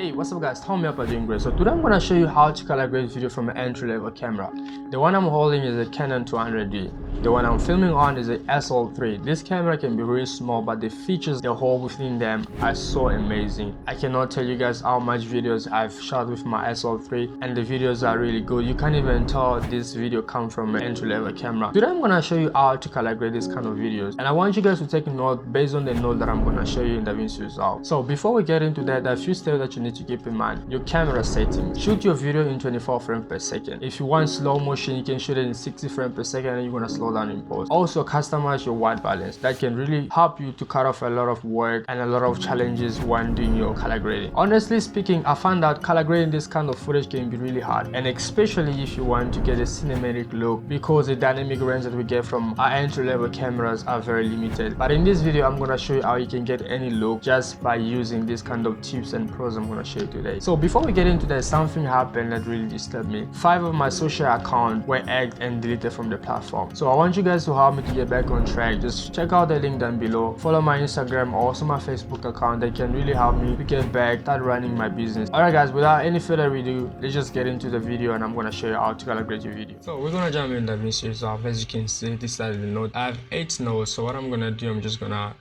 Hey, what's up guys, Tommy up at doing great. So today I'm going to show you how to calibrate video from an entry-level camera. The one I'm holding is a Canon 200D. The one I'm filming on is a SL3. This camera can be really small, but the features they hold within them are so amazing. I cannot tell you guys how much videos I've shot with my SL3 and the videos are really good. You can't even tell this video comes from an entry-level camera. Today I'm going to show you how to calibrate this kind of videos, and I want you guys to take note based on the note that I'm going to show you in Davinci Resolve. So before we get into that, there are a few steps that you need to keep in mind. Your camera setting. Shoot your video in 24 frames per second. If you want slow motion, you can shoot it in 60 frames per second and you're gonna slow down in post. Also customize your white balance. That can really help you to cut off a lot of work and a lot of challenges when doing your calibrating. Honestly speaking, I found that calibrating this kind of footage can be really hard, and especially if you want to get a cinematic look, because the dynamic range that we get from our entry-level cameras are very limited. But in this video, I'm gonna show you how you can get any look just by using this kind of tips and pros I'm gonna show you today. So before we get into that, something happened that really disturbed me. 5 of my social accounts were hacked and deleted from the platform. So I want you guys to help me to get back on track. Just check out the link down below. Follow my Instagram or also my Facebook account. That can really help me to get back, start running my business. Alright guys, without any further ado, let's just get into the video and I'm gonna show you how to calibrate your video. So we're gonna jump in Davinci Resolve. As you can see, this is the note. I have 8 notes. So what I'm gonna do, I'm just gonna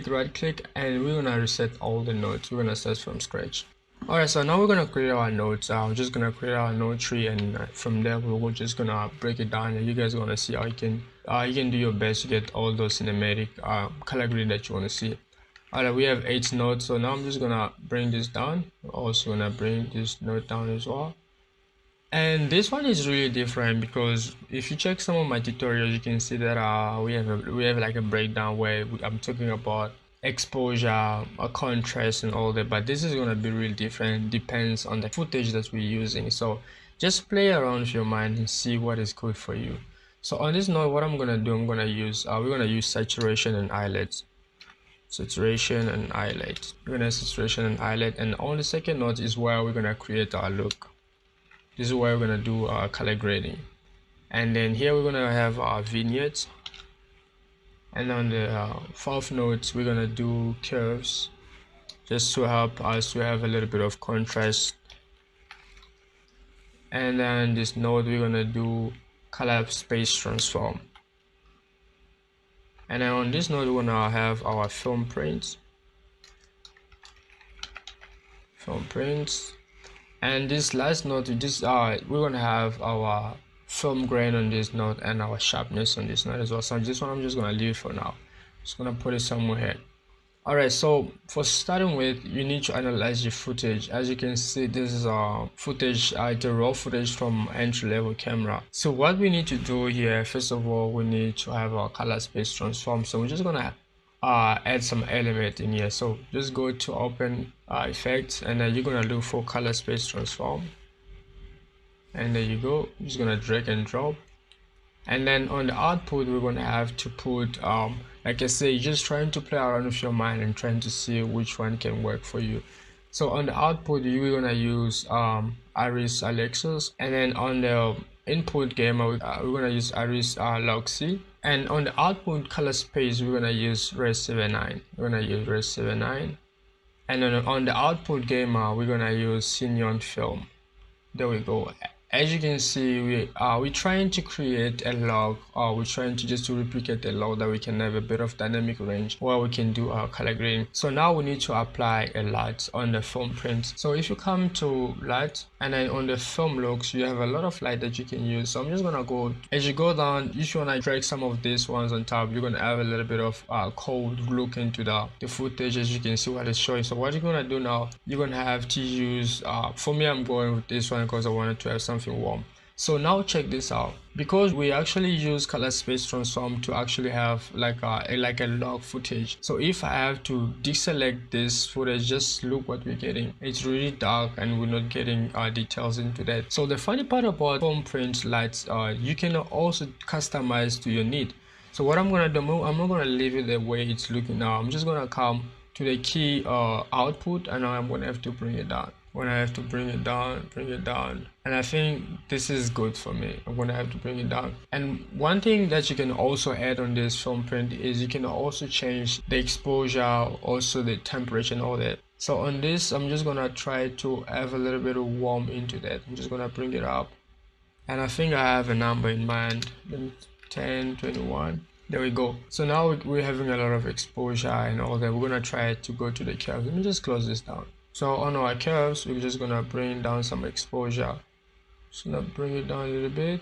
right click and we're gonna reset all the notes. We're gonna start from scratch. Alright, so now we're gonna create our notes. I'm just gonna create our note tree, and from there we're just gonna break it down, and you guys are gonna see how you can do your best to get all those cinematic color grading that you want to see. Alright, we have 8 notes, so now I'm just gonna bring this down. Also gonna bring this note down as well. And this one is really different because if you check some of my tutorials, you can see that we have like a breakdown where I'm talking about exposure, a contrast and all that, but this is going to be really different. Depends on the footage that we're using, so just play around with your mind and see what is good for you. So on this note, what I'm going to do, I'm going to use we're going to use saturation and highlights. Saturation and highlight. We're going to saturation and highlight, and on the second note is where we're going to create our look. This is where we're going to do our color grading, and then here we're going to have our vignettes. And on the fourth note, we're gonna do curves, just to help us to have a little bit of contrast. And then this note, we're gonna do color space transform. And then on this note, we're gonna have our film prints. And this last note, we're gonna have our film grain on this note and our sharpness on this note as well. So this one I'm just gonna leave for now. Just gonna put it somewhere here. Alright, so for starting with, you need to analyze your footage. As you can see, this is footage, the raw footage from entry-level camera. So what we need to do here, first of all, we need to have our color space transform. So we're just gonna add some element in here. So just go to open effects, and then you're gonna look for color space transform. And there you go. I'm just gonna drag and drop, and then on the output we're gonna have to put like I say, just trying to play around with your mind and trying to see which one can work for you. So on the output you're gonna use Heiry Alexis, and then on the input gamma we're gonna use Heiry Loxy, and on the output color space we're gonna use Res 79. And then on the output gamma we're gonna use Signon Film. There we go. As you can see, we're trying to create a log, or we're trying to just replicate a log that we can have a bit of dynamic range where we can do our color grading. So now we need to apply a light on the film print. So if you come to light, and then on the film looks, you have a lot of light that you can use. So I'm just gonna go, as you go down, if you wanna drag some of these ones on top, you're gonna have a little bit of cold look into the footage, as you can see what it's showing. So what you're gonna do now, you're gonna have to use, for me I'm going with this one because I wanted to have something warm. So now check this out, because we actually use color space transform to actually have like a log footage. So if I have to deselect this footage, just look what we're getting. It's really dark and we're not getting details into that. So the funny part about film print lights, you can also customize to your need. So what I'm gonna do, I'm not gonna leave it the way it's looking now. I'm just gonna come to the key output, and now I'm gonna have to bring it down. When I have to bring it down, and I think this is good for me. I'm gonna have to bring it down. And one thing that you can also add on this film print is you can also change the exposure, also the temperature and all that. So on this, I'm just gonna try to have a little bit of warm into that. I'm just gonna bring it up, and I think I have a number in mind, 10, 21. There we go. So now we're having a lot of exposure and all that. We're gonna try to go to the curves. Let me just close this down. So on our curves, we're just gonna bring down some exposure. Just gonna bring it down a little bit.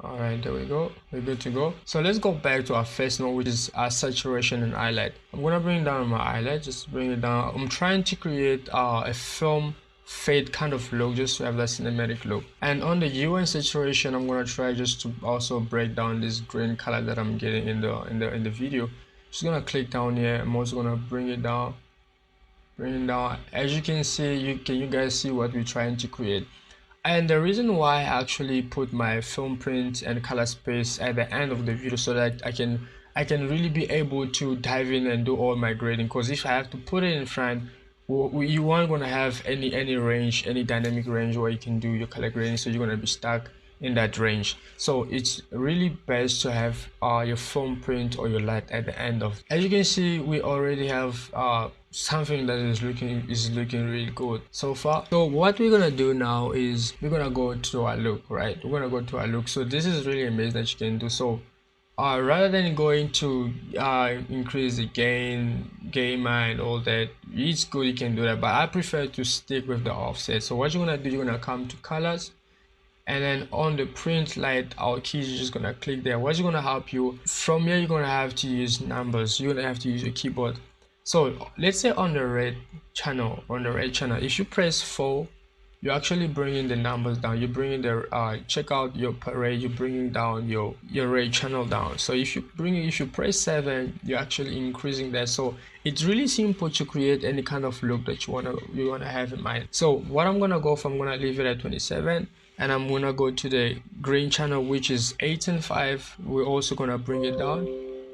All right, there we go. We're good to go. So let's go back to our first one, which is our saturation and highlight. I'm gonna bring down my highlight, just bring it down. I'm trying to create a film fade kind of look, just to have that cinematic look. And on the hue and saturation, I'm gonna try just to also break down this green color that I'm getting in the video. Just gonna click down here. I'm also gonna bring it down. Bring it down. As you can see, you guys see what we're trying to create? And the reason why I actually put my film print and color space at the end of the video, so that I can really be able to dive in and do all my grading. Because if I have to put it in front, you aren't gonna have any range, any dynamic range where you can do your color grading, so you're gonna be stuck in that range. So it's really best to have your film print or your light at the end of. As you can see, we already have something that is looking really good so far. So what we're gonna do now is we're gonna go to our look, right? We're gonna go to our look. So this is really amazing that you can do. So rather than going to increase the gain and all that, it's good you can do that, but I prefer to stick with the offset. So what you're gonna do, you're gonna come to colors, and then on the print light, our keys, you're just gonna click there. What's gonna help you from here, you're gonna have to use numbers, you're gonna have to use your keyboard. So let's say on the red channel, if you press 4, you're actually bringing the numbers down. You're bringing the check out your parade, you're bringing down your red channel down. So if you press 7, you're actually increasing that. So it's really simple to create any kind of look that you wanna have in mind. So what I'm gonna go for, I'm gonna leave it at 27, and I'm gonna go to the green channel, which is 8 and 5. We're also gonna bring it down.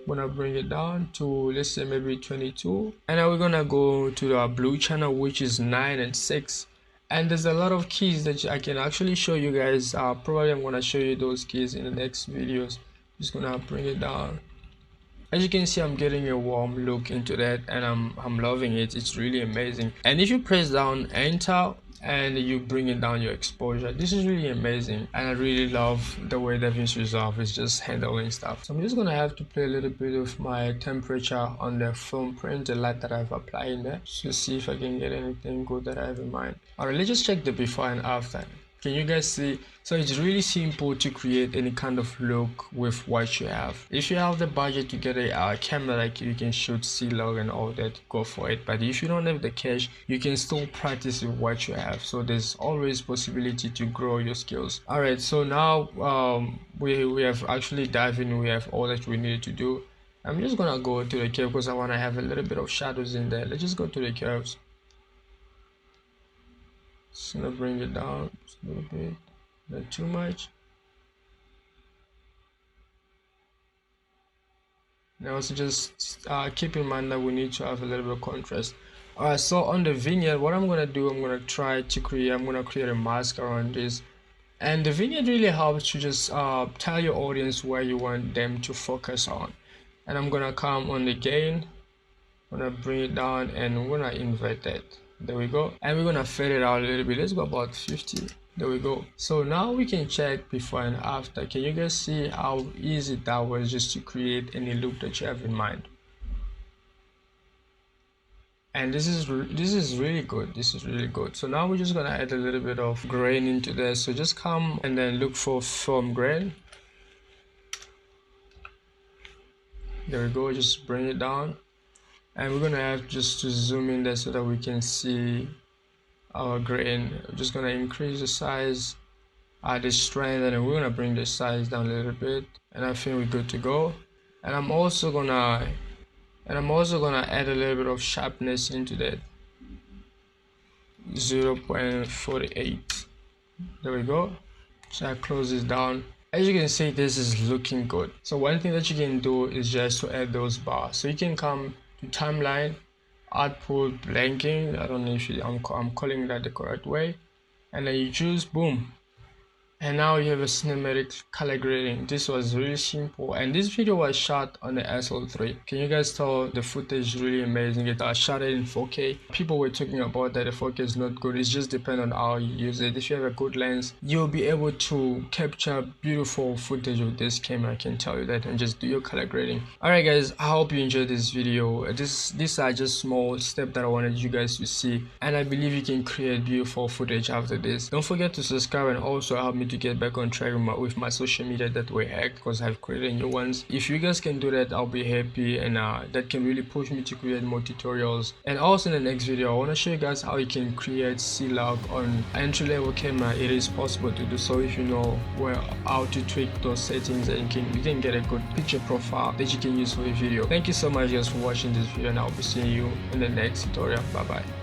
Gonna bring it down to, let's say, maybe 22, and then we're gonna go to the blue channel, which is 9 and 6. And there's a lot of keys that I can actually show you guys. Probably I'm gonna show you those keys in the next videos. Just gonna bring it down. As you can see, I'm getting a warm look into that, and I'm loving it. It's really amazing. And if you press down enter and you bring it down your exposure, this is really amazing, and I really love the way Davinci Resolve is just handling stuff. So I'm just gonna have to play a little bit of my temperature on the film print, the light that I've applied in there, just to see if I can get anything good that I have in mind. Alright, let's just check the before and after. Can you guys see? So it's really simple to create any kind of look with what you have. If you have the budget to get a camera like you can shoot C-Log and all that, go for it. But if you don't have the cash, you can still practice with what you have. So there's always possibility to grow your skills. Alright, so now we have actually dived in. We have all that we needed to do. I'm just gonna go to the curve because I want to have a little bit of shadows in there. Let's just go to the curves. Just gonna bring it down just a little bit, not too much. Now also just keep in mind that we need to have a little bit of contrast. Alright, so on the vignette, what I'm gonna do, I'm gonna create a mask around this. And the vignette really helps to just tell your audience where you want them to focus on. And I'm gonna come on the gain, I'm gonna bring it down, and we're gonna invert that. There we go, and we're gonna fade it out a little bit. Let's go about 50. There we go. So now we can check before and after. Can you guys see how easy that was just to create any look that you have in mind? And this is really good. This is really good. So now we're just gonna add a little bit of grain into this. So just come and then look for film grain. There we go. Just bring it down. And we're gonna have just to zoom in there so that we can see our grain. We're just gonna increase the size, the strength, and then we're gonna bring the size down a little bit, and I think we're good to go. And I'm also gonna add a little bit of sharpness into that, 0.48. There we go. So I close this down. As you can see, this is looking good. So one thing that you can do is just to add those bars. So you can come to timeline, output blanking. I don't know if I'm calling that the correct way, and then you choose boom. And now you have a cinematic color grading. This was really simple, and this video was shot on the SL3. Can you guys tell the footage is really amazing? I shot it in 4K. People were talking about that the 4K is not good. It's just depend on how you use it. If you have a good lens, you'll be able to capture beautiful footage with this camera. I can tell you that, and just do your color grading. Alright guys, I hope you enjoyed this video. These are just small steps that I wanted you guys to see, and I believe you can create beautiful footage after this. Don't forget to subscribe and also help me to get back on track with my social media that were hacked, because I've created new ones. If you guys can do that, I'll be happy, and that can really push me to create more tutorials. And also in the next video, I want to show you guys how you can create C-log on entry-level camera. It is possible to do so if you know how to tweak those settings, and you can get a good picture profile that you can use for your video. Thank you so much guys for watching this video, and I'll be seeing you in the next tutorial. Bye bye.